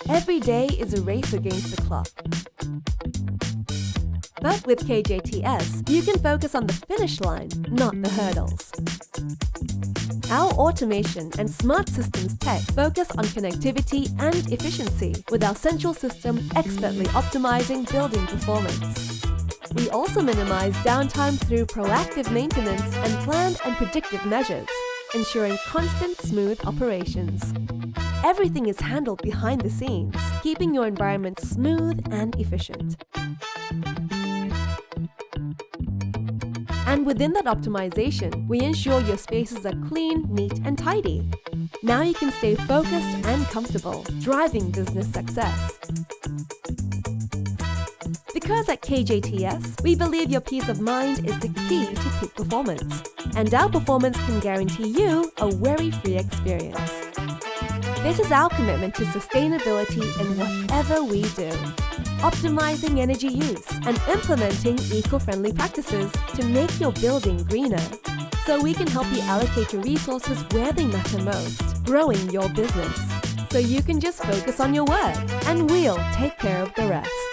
Every day is a race against the clock. But with KJTS, you can focus on the finish line, not the hurdles. Our automation and smart systems tech focus on connectivity and efficiency, with our central system expertly optimizing building performance. We also minimize downtime through proactive maintenance and planned and predictive measures, ensuring constant, smooth operations. Everything is handled behind the scenes, keeping your environment smooth and efficient. And within that optimization, we ensure your spaces are clean, neat, and tidy. Now you can stay focused and comfortable, driving business success. Because at KJTS, we believe your peace of mind is the key to peak performance. And our performance can guarantee you a worry-free experience. This is our commitment to sustainability in whatever we do. Optimizing energy use and implementing eco-friendly practices to make your building greener. So we can help you allocate your resources where they matter most, growing your business. So you can just focus on your work and we'll take care of the rest.